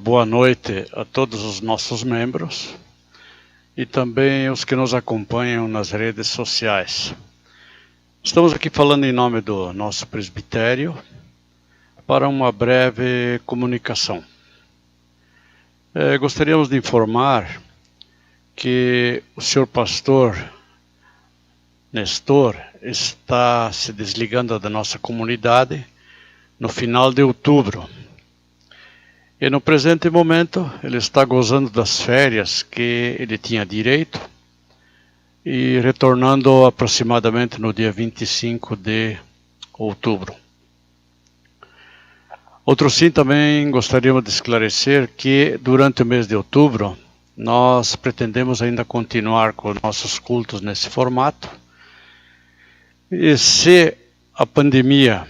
Boa noite a todos os nossos membros e também os que nos acompanham nas redes sociais. Estamos aqui falando em nome do nosso presbitério para uma breve comunicação. Gostaríamos de informar que o senhor pastor Nestor está se desligando da nossa comunidade no final de outubro. E no presente momento ele está gozando das férias que ele tinha direito e retornando aproximadamente no dia 25 de outubro. Outro sim, também gostaríamos de esclarecer que durante o mês de outubro nós pretendemos ainda continuar com nossos cultos nesse formato. E se a pandemia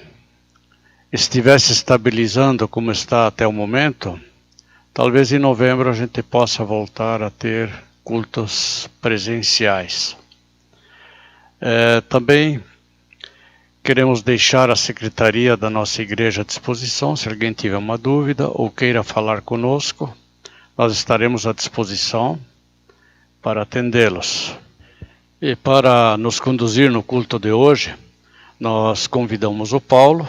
estivesse estabilizando como está até o momento, talvez em novembro a gente possa voltar a ter cultos presenciais. Também queremos deixar a secretaria da nossa igreja à disposição, se alguém tiver uma dúvida ou queira falar conosco, nós estaremos à disposição para atendê-los. E para nos conduzir no culto de hoje, nós convidamos o Paulo,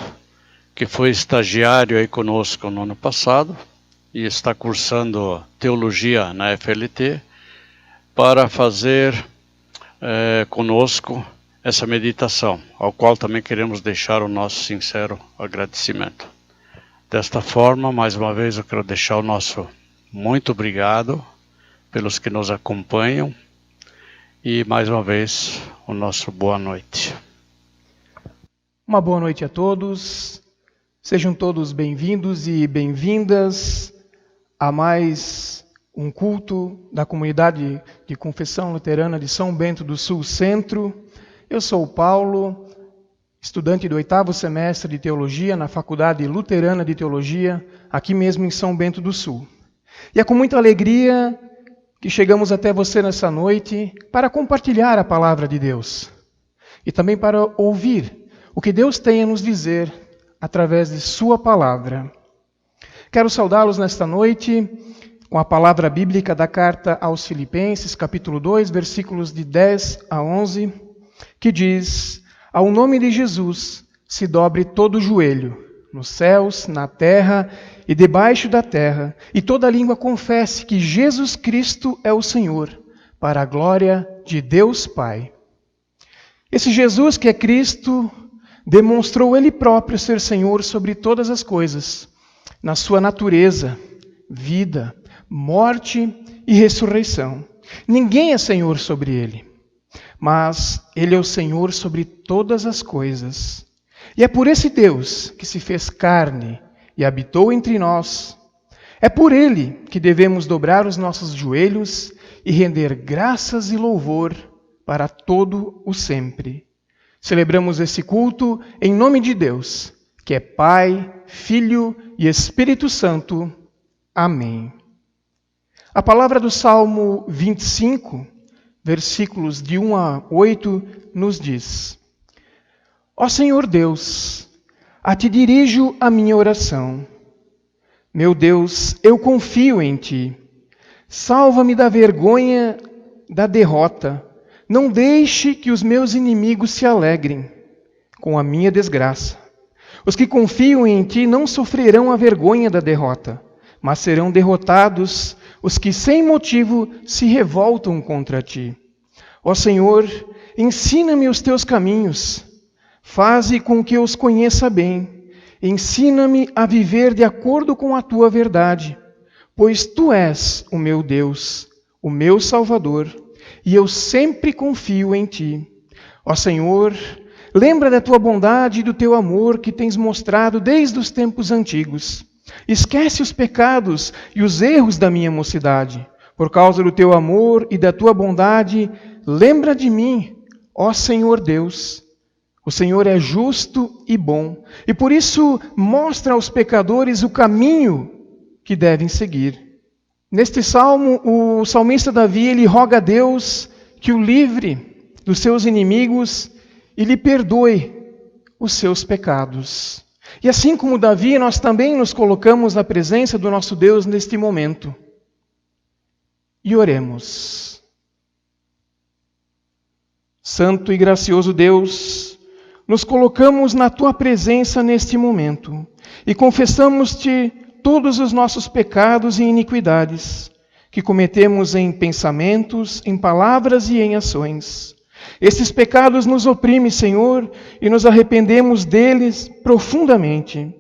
que foi estagiário aí conosco no ano passado e está cursando teologia na FLT, para fazer conosco essa meditação, ao qual também queremos deixar o nosso sincero agradecimento. Desta forma, mais uma vez eu quero deixar o nosso muito obrigado pelos que nos acompanham e mais uma vez o nosso boa noite. Uma boa noite a todos. Sejam todos bem-vindos e bem-vindas a mais um culto da comunidade de confissão luterana de São Bento do Sul Centro. Eu sou o Paulo, estudante do 8º semestre de Teologia na Faculdade Luterana de Teologia, aqui mesmo em São Bento do Sul. E é com muita alegria que chegamos até você nessa noite para compartilhar a Palavra de Deus e também para ouvir o que Deus tem a nos dizer através de sua palavra. Quero saudá-los nesta noite com a palavra bíblica da carta aos Filipenses, capítulo 2, versículos de 10 a 11, que diz: ao nome de Jesus se dobre todo o joelho, nos céus, na terra e debaixo da terra, e toda língua confesse que Jesus Cristo é o Senhor, para a glória de Deus Pai. Esse Jesus que é Cristo demonstrou Ele próprio ser Senhor sobre todas as coisas, na sua natureza, vida, morte e ressurreição. Ninguém é Senhor sobre Ele, mas Ele é o Senhor sobre todas as coisas. E é por esse Deus que se fez carne e habitou entre nós. É por Ele que devemos dobrar os nossos joelhos e render graças e louvor para todo o sempre. Celebramos esse culto em nome de Deus, que é Pai, Filho e Espírito Santo. Amém. A palavra do Salmo 25, versículos de 1 a 8, nos diz: Ó Senhor Deus, a Ti dirijo a minha oração. Meu Deus, eu confio em Ti. Salva-me da vergonha da derrota. Não deixe que os meus inimigos se alegrem com a minha desgraça. Os que confiam em ti não sofrerão a vergonha da derrota, mas serão derrotados os que sem motivo se revoltam contra ti. Ó Senhor, ensina-me os teus caminhos, faze com que eu os conheça bem. Ensina-me a viver de acordo com a tua verdade, pois tu és o meu Deus, o meu Salvador, e eu sempre confio em ti. Ó Senhor, lembra da tua bondade e do teu amor que tens mostrado desde os tempos antigos. Esquece os pecados e os erros da minha mocidade. Por causa do teu amor e da tua bondade, lembra de mim, ó Senhor Deus. O Senhor é justo e bom, e por isso mostra aos pecadores o caminho que devem seguir. Neste salmo, o salmista Davi, ele roga a Deus que o livre dos seus inimigos e lhe perdoe os seus pecados. E assim como Davi, nós também nos colocamos na presença do nosso Deus neste momento. E oremos. Santo e gracioso Deus, nos colocamos na tua presença neste momento e confessamos-te todos os nossos pecados e iniquidades que cometemos em pensamentos, em palavras e em ações. Estes pecados nos oprimem, Senhor, e nos arrependemos deles profundamente.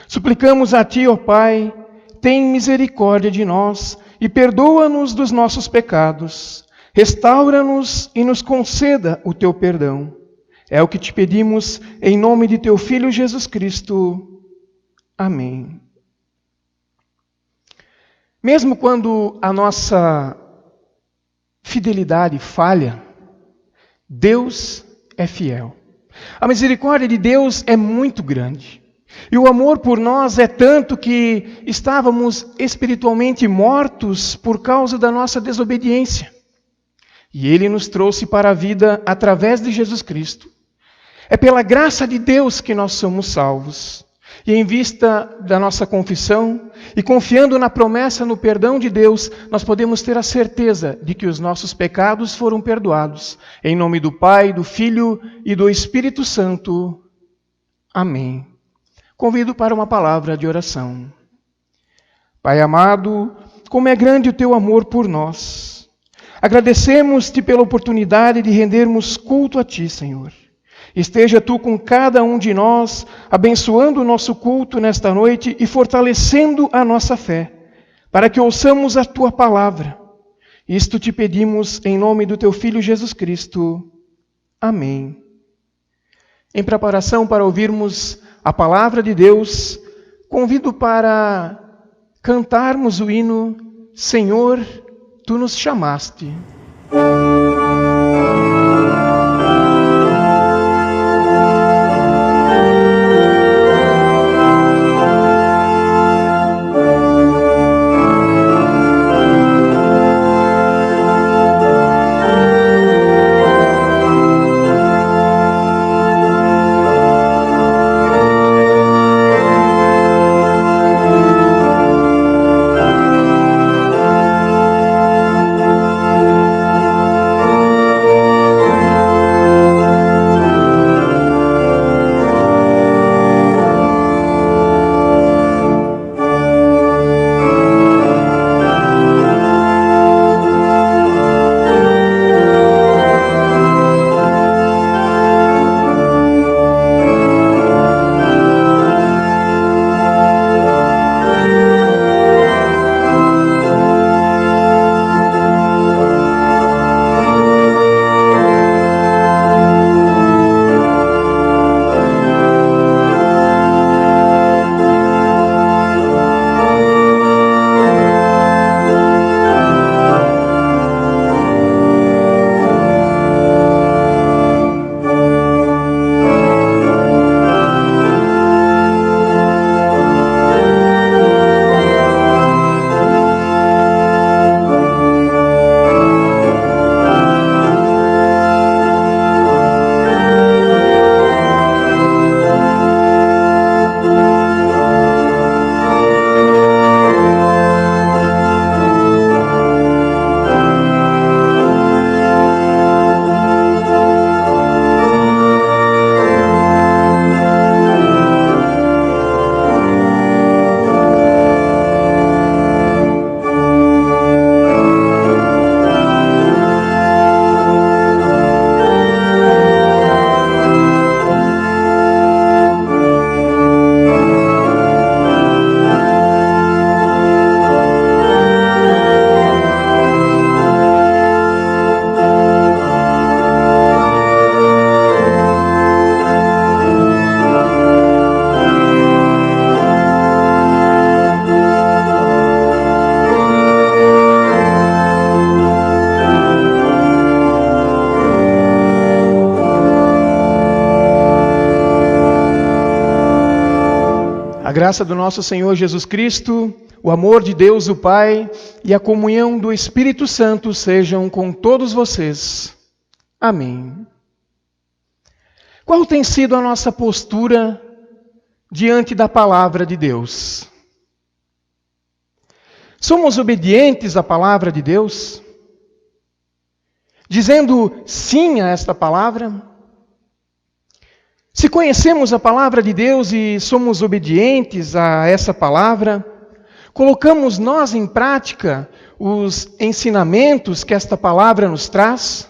Suplicamos a Ti, ó Pai, tem misericórdia de nós e perdoa-nos dos nossos pecados. Restaura-nos e nos conceda o Teu perdão. É o que te pedimos em nome de Teu Filho Jesus Cristo. Amém. Mesmo quando a nossa fidelidade falha, Deus é fiel. A misericórdia de Deus é muito grande. E o amor por nós é tanto que estávamos espiritualmente mortos por causa da nossa desobediência. E Ele nos trouxe para a vida através de Jesus Cristo. É pela graça de Deus que nós somos salvos. E em vista da nossa confissão e confiando na promessa, no perdão de Deus, nós podemos ter a certeza de que os nossos pecados foram perdoados. Em nome do Pai, do Filho e do Espírito Santo. Amém. Convido para uma palavra de oração. Pai amado, como é grande o Teu amor por nós. Agradecemos-Te pela oportunidade de rendermos culto a Ti, Senhor. Esteja Tu com cada um de nós, abençoando o nosso culto nesta noite e fortalecendo a nossa fé, para que ouçamos a Tua palavra. Isto Te pedimos em nome do Teu Filho Jesus Cristo. Amém. Em preparação para ouvirmos a palavra de Deus, convido para cantarmos o hino Senhor, Tu nos chamaste. A graça do nosso Senhor Jesus Cristo, o amor de Deus o Pai e a comunhão do Espírito Santo sejam com todos vocês. Amém. Qual tem sido a nossa postura diante da palavra de Deus? Somos obedientes à palavra de Deus? Dizendo sim a esta palavra? Se conhecemos a palavra de Deus e somos obedientes a essa palavra, colocamos nós em prática os ensinamentos que esta palavra nos traz?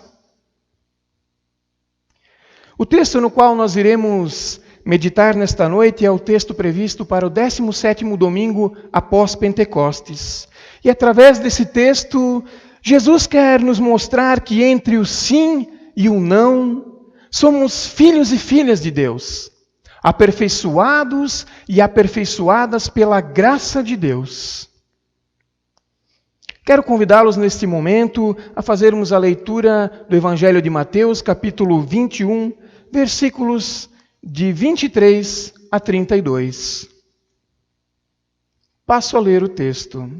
O texto no qual nós iremos meditar nesta noite é o texto previsto para o 17º domingo após Pentecostes. E através desse texto, Jesus quer nos mostrar que entre o sim e o não, somos filhos e filhas de Deus, aperfeiçoados e aperfeiçoadas pela graça de Deus. Quero convidá-los neste momento a fazermos a leitura do Evangelho de Mateus, capítulo 21, versículos de 23 a 32. Passo a ler o texto.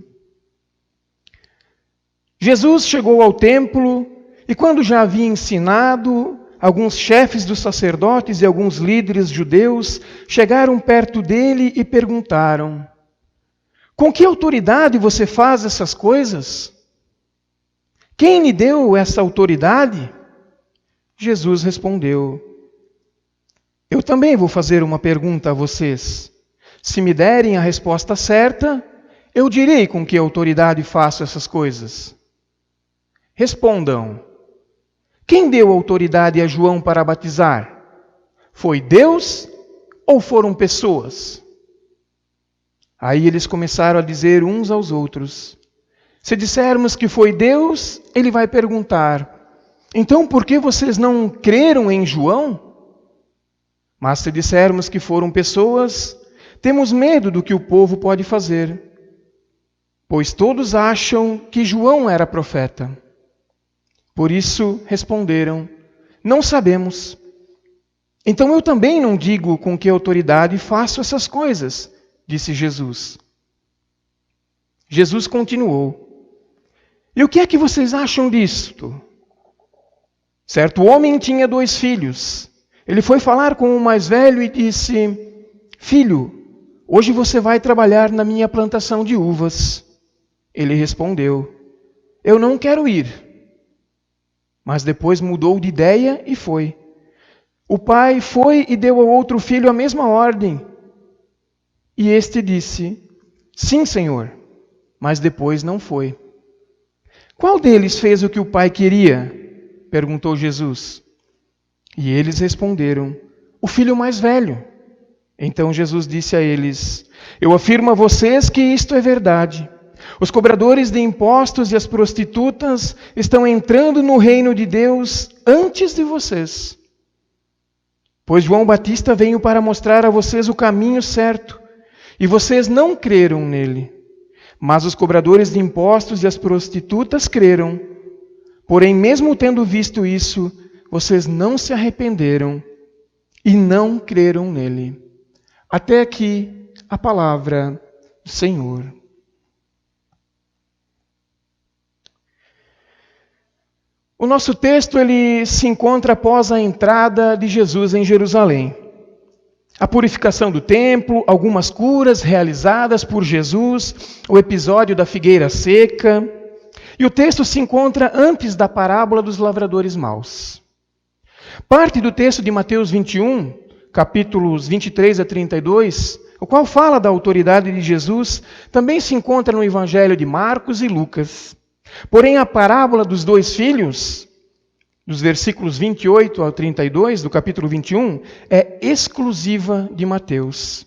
Jesus chegou ao templo e, quando já havia ensinado, alguns chefes dos sacerdotes e alguns líderes judeus chegaram perto dele e perguntaram: com que autoridade você faz essas coisas? Quem lhe deu essa autoridade? Jesus respondeu: eu também vou fazer uma pergunta a vocês. Se me derem a resposta certa, eu direi com que autoridade faço essas coisas. Respondam: quem deu autoridade a João para batizar? Foi Deus ou foram pessoas? Aí eles começaram a dizer uns aos outros: se dissermos que foi Deus, ele vai perguntar: então por que vocês não creram em João? Mas se dissermos que foram pessoas, temos medo do que o povo pode fazer, pois todos acham que João era profeta. Por isso responderam: não sabemos. Então eu também não digo com que autoridade faço essas coisas, disse Jesus. Jesus continuou: e o que é que vocês acham disto? Certo homem tinha 2 filhos. Ele foi falar com o mais velho e disse: filho, hoje você vai trabalhar na minha plantação de uvas. Ele respondeu: eu não quero ir. Mas depois mudou de ideia e foi. O pai foi e deu ao outro filho a mesma ordem. E este disse: sim, Senhor, mas depois não foi. Qual deles fez o que o pai queria? Perguntou Jesus. E eles responderam: o filho mais velho. Então Jesus disse a eles: eu afirmo a vocês que isto é verdade. Os cobradores de impostos e as prostitutas estão entrando no reino de Deus antes de vocês. Pois João Batista veio para mostrar a vocês o caminho certo, e vocês não creram nele. Mas os cobradores de impostos e as prostitutas creram. Porém, mesmo tendo visto isso, vocês não se arrependeram e não creram nele. Até aqui a palavra do Senhor. O nosso texto ele se encontra após a entrada de Jesus em Jerusalém. A purificação do templo, algumas curas realizadas por Jesus, o episódio da figueira seca. E o texto se encontra antes da parábola dos lavradores maus. Parte do texto de Mateus 21, capítulos 23 a 32, o qual fala da autoridade de Jesus, também se encontra no Evangelho de Marcos e Lucas. Porém, a parábola dos 2 filhos, dos versículos 28 ao 32 do capítulo 21, é exclusiva de Mateus.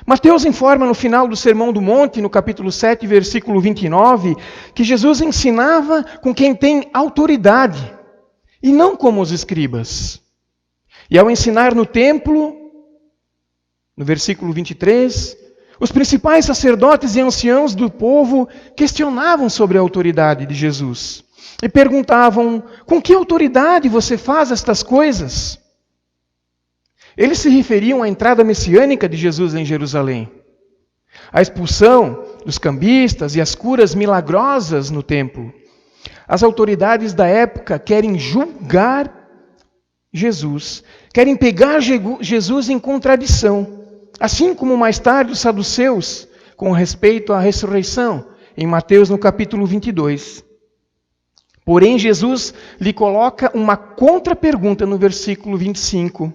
Mateus informa no final do Sermão do Monte, no capítulo 7, versículo 29, que Jesus ensinava com quem tem autoridade, e não como os escribas. E ao ensinar no templo, no versículo 23, os principais sacerdotes e anciãos do povo questionavam sobre a autoridade de Jesus. E perguntavam: com que autoridade você faz estas coisas? Eles se referiam à entrada messiânica de Jesus em Jerusalém, a expulsão dos cambistas e as curas milagrosas no templo. As autoridades da época querem julgar Jesus, querem pegar Jesus em contradição, assim como mais tarde os saduceus, com respeito à ressurreição, em Mateus no capítulo 22. Porém, Jesus lhe coloca uma contra-pergunta no versículo 25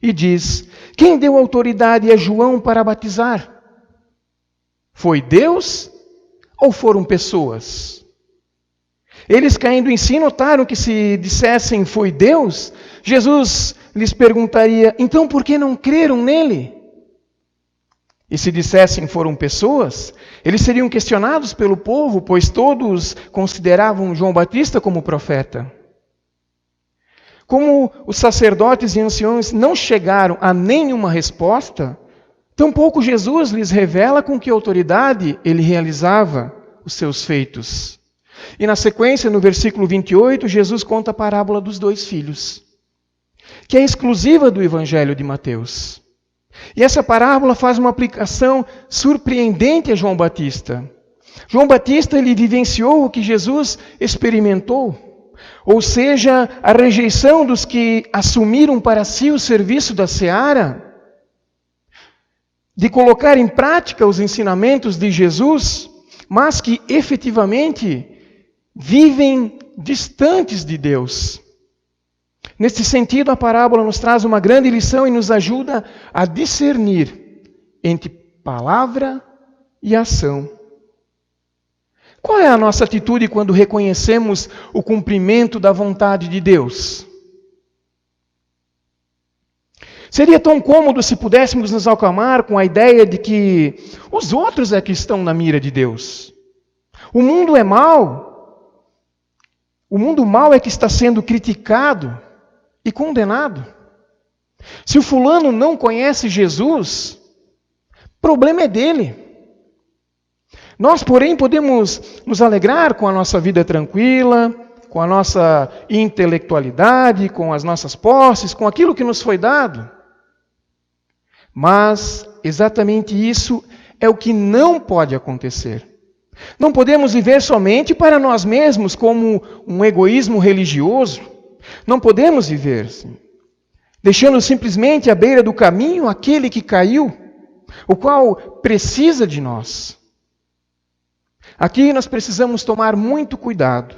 e diz: quem deu autoridade a João para batizar? Foi Deus ou foram pessoas? Eles, caindo em si, notaram que se dissessem foi Deus, Jesus lhes perguntaria: então por que não creram nele? E se dissessem foram pessoas, eles seriam questionados pelo povo, pois todos consideravam João Batista como profeta. Como os sacerdotes e anciões não chegaram a nenhuma resposta, tampouco Jesus lhes revela com que autoridade ele realizava os seus feitos. E na sequência, no versículo 28, Jesus conta a parábola dos 2 filhos, que é exclusiva do Evangelho de Mateus. E essa parábola faz uma aplicação surpreendente a João Batista. João Batista, ele vivenciou o que Jesus experimentou, ou seja, a rejeição dos que assumiram para si o serviço da seara, de colocar em prática os ensinamentos de Jesus, mas que efetivamente vivem distantes de Deus. Nesse sentido, a parábola nos traz uma grande lição e nos ajuda a discernir entre palavra e ação. Qual é a nossa atitude quando reconhecemos o cumprimento da vontade de Deus? Seria tão cômodo se pudéssemos nos acalmar com a ideia de que os outros é que estão na mira de Deus. O mundo é mau. O mundo mau é que está sendo criticado e condenado. Se o fulano não conhece Jesus, o problema é dele. Nós, porém, podemos nos alegrar com a nossa vida tranquila, com a nossa intelectualidade, com as nossas posses, com aquilo que nos foi dado. Mas exatamente isso é o que não pode acontecer. Não podemos viver somente para nós mesmos como um egoísmo religioso. Não podemos viver assim, deixando simplesmente à beira do caminho aquele que caiu, o qual precisa de nós. Aqui nós precisamos tomar muito cuidado,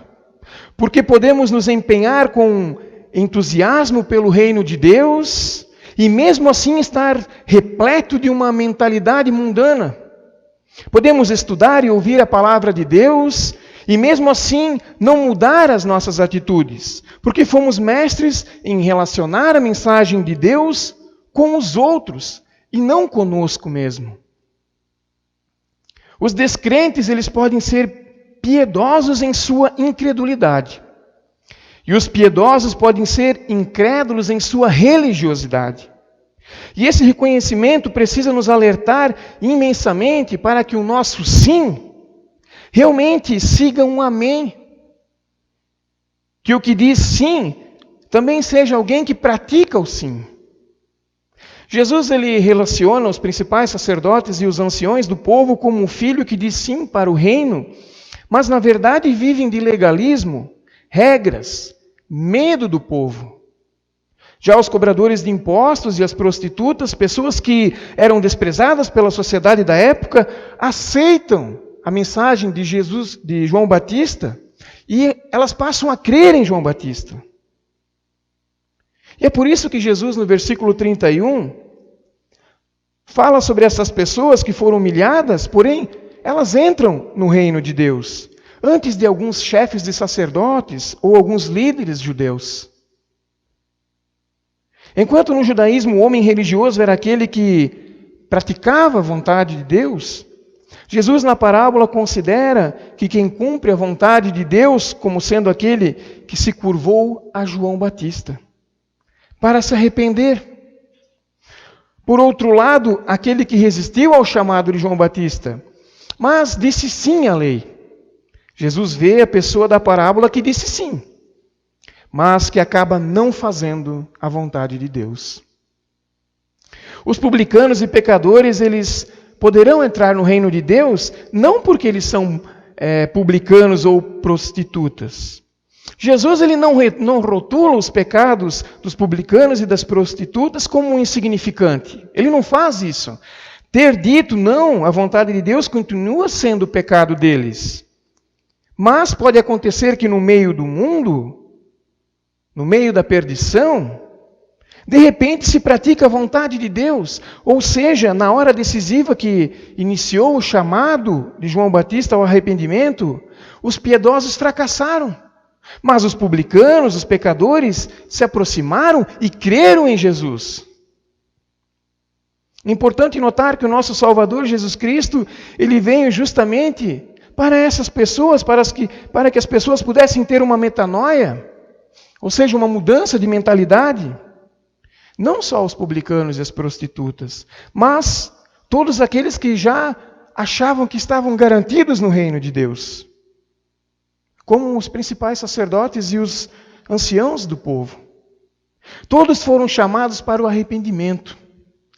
porque podemos nos empenhar com entusiasmo pelo reino de Deus e mesmo assim estar repleto de uma mentalidade mundana. Podemos estudar e ouvir a palavra de Deus e mesmo assim não mudar as nossas atitudes, porque fomos mestres em relacionar a mensagem de Deus com os outros e não conosco mesmo. Os descrentes, eles podem ser piedosos em sua incredulidade. E os piedosos podem ser incrédulos em sua religiosidade. E esse reconhecimento precisa nos alertar imensamente para que o nosso sim realmente siga um amém. Que o que diz sim também seja alguém que pratica o sim. Jesus, ele relaciona os principais sacerdotes e os anciões do povo como um filho que diz sim para o reino, mas na verdade vivem de legalismo, regras, medo do povo. Já os cobradores de impostos e as prostitutas, pessoas que eram desprezadas pela sociedade da época, aceitam a mensagem de Jesus, de João Batista, e elas passam a crer em João Batista. E é por isso que Jesus, no versículo 31, fala sobre essas pessoas que foram humilhadas, porém, elas entram no reino de Deus, antes de alguns chefes de sacerdotes ou alguns líderes judeus. Enquanto no judaísmo o homem religioso era aquele que praticava a vontade de Deus, Jesus na parábola considera que quem cumpre a vontade de Deus como sendo aquele que se curvou a João Batista para se arrepender. Por outro lado, aquele que resistiu ao chamado de João Batista, mas disse sim à lei. Jesus vê a pessoa da parábola que disse sim, mas que acaba não fazendo a vontade de Deus. Os publicanos e pecadores, eles poderão entrar no reino de Deus, não porque eles são publicanos ou prostitutas. Jesus ele não rotula os pecados dos publicanos e das prostitutas como um insignificante. Ele não faz isso. Ter dito não à vontade de Deus continua sendo o pecado deles. Mas pode acontecer que no meio do mundo, no meio da perdição, de repente se pratica a vontade de Deus. Ou seja, na hora decisiva que iniciou o chamado de João Batista ao arrependimento, os piedosos fracassaram. Mas os publicanos, os pecadores, se aproximaram e creram em Jesus. Importante notar que o nosso Salvador Jesus Cristo, ele veio justamente para essas pessoas, para que as pessoas pudessem ter uma metanoia, ou seja, uma mudança de mentalidade. Não só os publicanos e as prostitutas, mas todos aqueles que já achavam que estavam garantidos no reino de Deus, como os principais sacerdotes e os anciãos do povo. Todos foram chamados para o arrependimento,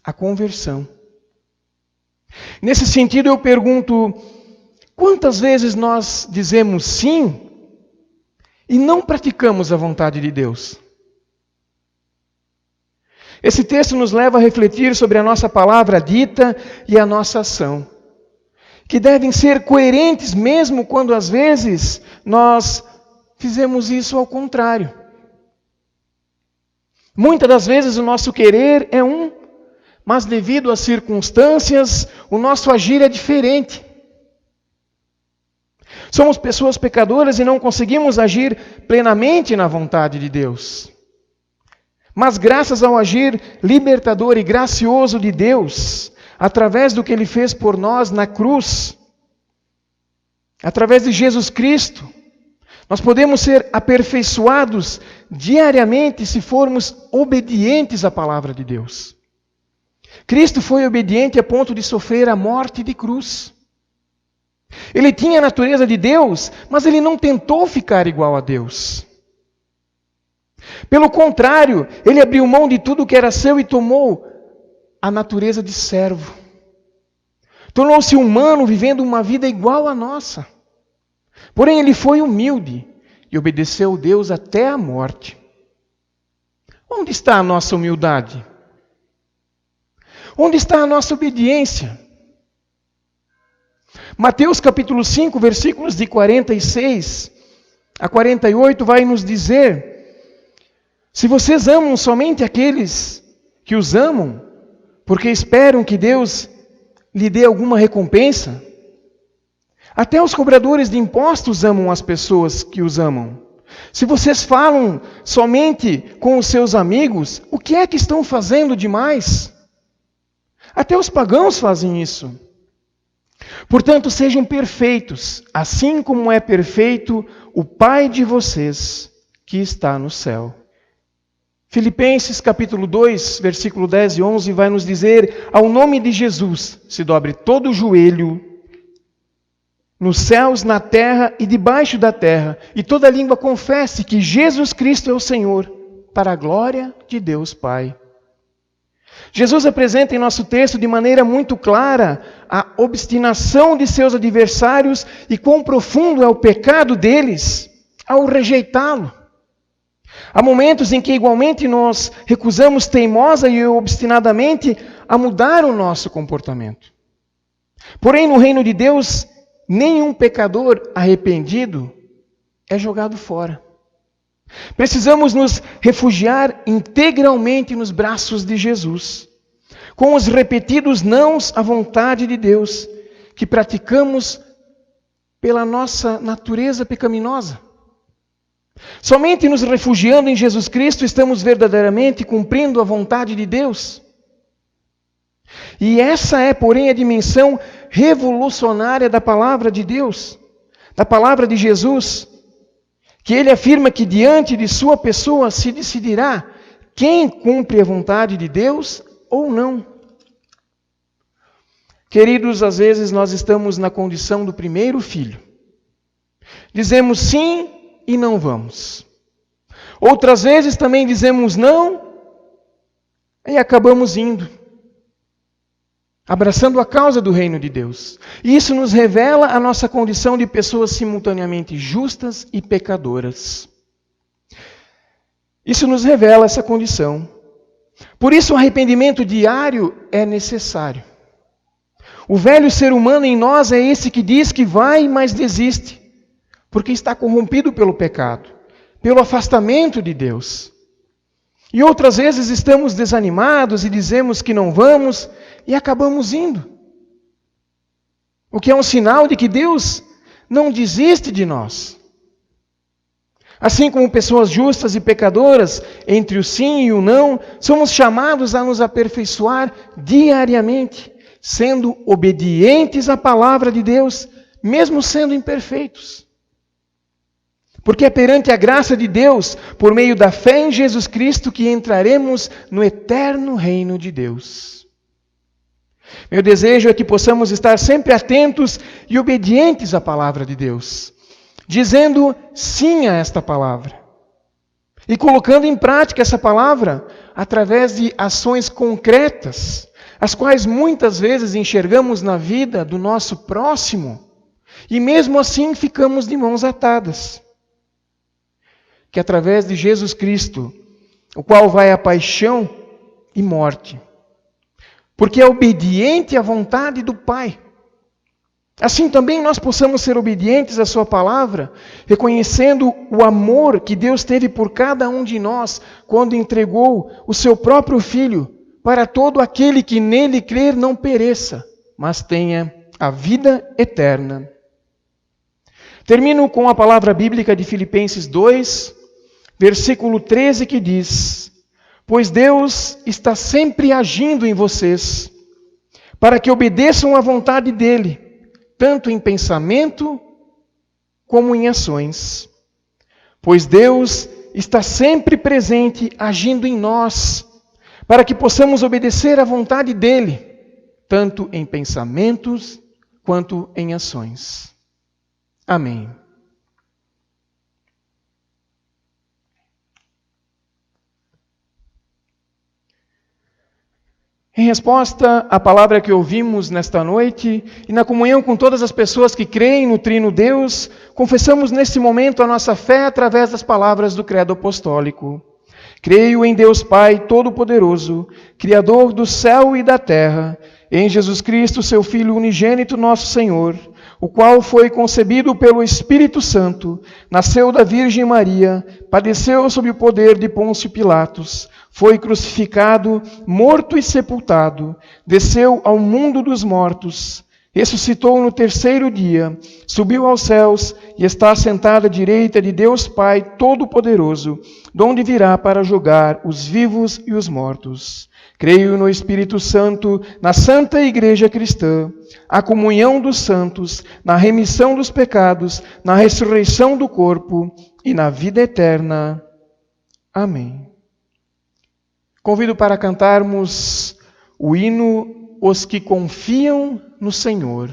a conversão. Nesse sentido, eu pergunto, quantas vezes nós dizemos sim e não praticamos a vontade de Deus? Esse texto nos leva a refletir sobre a nossa palavra dita e a nossa ação, que devem ser coerentes mesmo quando às vezes nós fizemos isso ao contrário. Muitas das vezes o nosso querer é um, mas devido às circunstâncias, o nosso agir é diferente. Somos pessoas pecadoras e não conseguimos agir plenamente na vontade de Deus. Mas graças ao agir libertador e gracioso de Deus, através do que Ele fez por nós na cruz, através de Jesus Cristo, nós podemos ser aperfeiçoados diariamente se formos obedientes à palavra de Deus. Cristo foi obediente a ponto de sofrer a morte de cruz. Ele tinha a natureza de Deus, mas ele não tentou ficar igual a Deus. Pelo contrário, ele abriu mão de tudo que era seu e tomou a natureza de servo. Tornou-se humano, vivendo uma vida igual à nossa. Porém, ele foi humilde e obedeceu a Deus até a morte. Onde está a nossa humildade? Onde está a nossa obediência? Mateus capítulo 5, versículos de 46 a 48 vai nos dizer: se vocês amam somente aqueles que os amam, porque esperam que Deus lhe dê alguma recompensa, até os cobradores de impostos amam as pessoas que os amam. Se vocês falam somente com os seus amigos, o que é que estão fazendo demais? Até os pagãos fazem isso. Portanto, sejam perfeitos, assim como é perfeito o Pai de vocês que está no céu. Filipenses capítulo 2, versículo 10 e 11 vai nos dizer: ao nome de Jesus se dobre todo o joelho, nos céus, na terra e debaixo da terra, e toda língua confesse que Jesus Cristo é o Senhor, para a glória de Deus Pai. Jesus apresenta em nosso texto de maneira muito clara a obstinação de seus adversários e quão profundo é o pecado deles ao rejeitá-lo. Há momentos em que igualmente nós recusamos teimosa e obstinadamente a mudar o nosso comportamento. Porém, no reino de Deus, nenhum pecador arrependido é jogado fora. Precisamos nos refugiar integralmente nos braços de Jesus, com os repetidos nãos à vontade de Deus, que praticamos pela nossa natureza pecaminosa. Somente nos refugiando em Jesus Cristo estamos verdadeiramente cumprindo a vontade de Deus. E essa é, porém, a dimensão revolucionária da palavra de Deus, da palavra de Jesus, que ele afirma que diante de sua pessoa se decidirá quem cumpre a vontade de Deus ou não. Queridos, às vezes nós estamos na condição do primeiro filho. Dizemos sim e não vamos. Outras vezes também dizemos não e acabamos indo. abraçando a causa do reino de Deus. E isso nos revela a nossa condição de pessoas simultaneamente justas e pecadoras. Isso nos revela essa condição. Por isso o arrependimento diário é necessário. O velho ser humano em nós é esse que diz que vai, mas desiste, porque está corrompido pelo pecado, pelo afastamento de Deus. E outras vezes estamos desanimados e dizemos que não vamos e acabamos indo. O que é um sinal de que Deus não desiste de nós. Assim como pessoas justas e pecadoras, entre o sim e o não, somos chamados a nos aperfeiçoar diariamente, sendo obedientes à palavra de Deus, mesmo sendo imperfeitos. Porque é perante a graça de Deus, por meio da fé em Jesus Cristo, que entraremos no eterno reino de Deus. Meu desejo é que possamos estar sempre atentos e obedientes à palavra de Deus, dizendo sim a esta palavra e colocando em prática essa palavra através de ações concretas, as quais muitas vezes enxergamos na vida do nosso próximo e mesmo assim ficamos de mãos atadas. Que através de Jesus Cristo, o qual vai à paixão e morte, porque é obediente à vontade do Pai, assim também nós possamos ser obedientes à sua palavra, reconhecendo o amor que Deus teve por cada um de nós, quando entregou o seu próprio Filho, para todo aquele que nele crer não pereça, mas tenha a vida eterna. Termino com a palavra bíblica de Filipenses 2, versículo 13, que diz: pois Deus está sempre agindo em vocês, para que obedeçam à vontade dEle, tanto em pensamento como em ações. Pois Deus está sempre presente, agindo em nós, para que possamos obedecer à vontade dEle, tanto em pensamentos quanto em ações. Amém. Em resposta à palavra que ouvimos nesta noite, e na comunhão com todas as pessoas que creem no Trino Deus, confessamos neste momento a nossa fé através das palavras do Credo Apostólico. Creio em Deus Pai Todo-Poderoso, Criador do céu e da terra, em Jesus Cristo, seu Filho unigênito, nosso Senhor, o qual foi concebido pelo Espírito Santo, nasceu da Virgem Maria, padeceu sob o poder de Pôncio Pilatos, foi crucificado, morto e sepultado, desceu ao mundo dos mortos, ressuscitou no terceiro dia, subiu aos céus e está assentado à direita de Deus Pai Todo-Poderoso, donde virá para julgar os vivos e os mortos. Creio no Espírito Santo, na Santa Igreja Cristã, a comunhão dos santos, na remissão dos pecados, na ressurreição do corpo e na vida eterna. Amém. Convido para cantarmos o hino Os que Confiam no Senhor.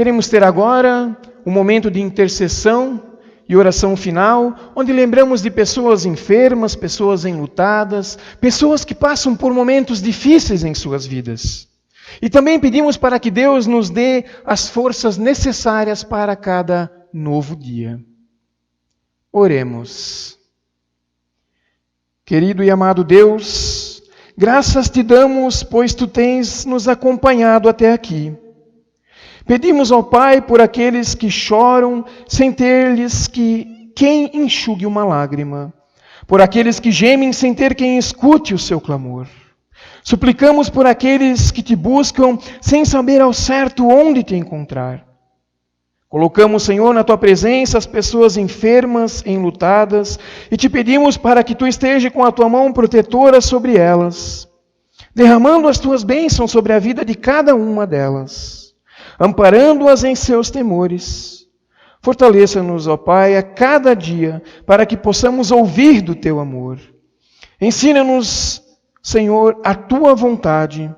Queremos ter agora um momento de intercessão e oração final, onde lembramos de pessoas enfermas, pessoas enlutadas, pessoas que passam por momentos difíceis em suas vidas. E também pedimos para que Deus nos dê as forças necessárias para cada novo dia. Oremos. Querido e amado Deus, graças te damos, pois tu tens nos acompanhado até aqui. Pedimos ao Pai por aqueles que choram sem ter-lhes quem enxugue uma lágrima, por aqueles que gemem sem ter quem escute o seu clamor. Suplicamos por aqueles que te buscam sem saber ao certo onde te encontrar. Colocamos, Senhor, na tua presença as pessoas enfermas, enlutadas, e te pedimos para que tu esteja com a tua mão protetora sobre elas, derramando as tuas bênçãos sobre a vida de cada uma delas, amparando-as em seus temores. Fortaleça-nos, ó Pai, a cada dia, para que possamos ouvir do teu amor. Ensina-nos, Senhor, a tua vontade,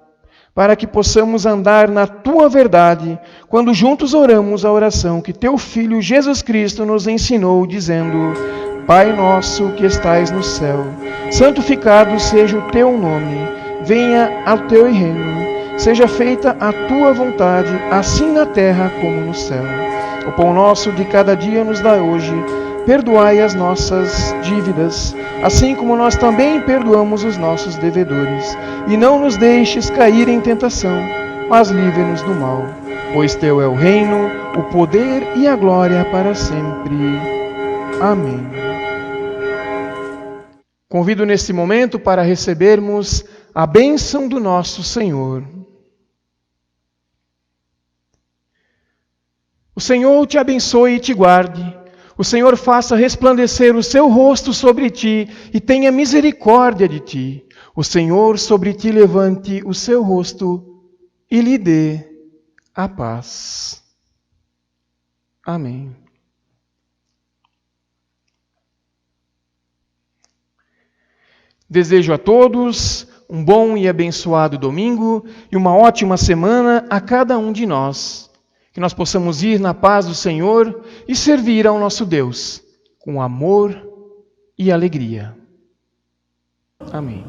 para que possamos andar na tua verdade, quando juntos oramos a oração que teu Filho Jesus Cristo nos ensinou, dizendo: Pai nosso que estais no céu, santificado seja o teu nome, venha ao teu reino, seja feita a tua vontade, assim na terra como no céu. O pão nosso de cada dia nos dá hoje, perdoai as nossas dívidas, assim como nós também perdoamos os nossos devedores. E não nos deixes cair em tentação, mas livre-nos do mal. Pois teu é o reino, o poder e a glória para sempre. Amém. Convido neste momento para recebermos a bênção do nosso Senhor. O Senhor te abençoe e te guarde. O Senhor faça resplandecer o seu rosto sobre ti e tenha misericórdia de ti. O Senhor sobre ti levante o seu rosto e lhe dê a paz. Amém. Desejo a todos um bom e abençoado domingo e uma ótima semana a cada um de nós. Que nós possamos ir na paz do Senhor e servir ao nosso Deus com amor e alegria. Amém.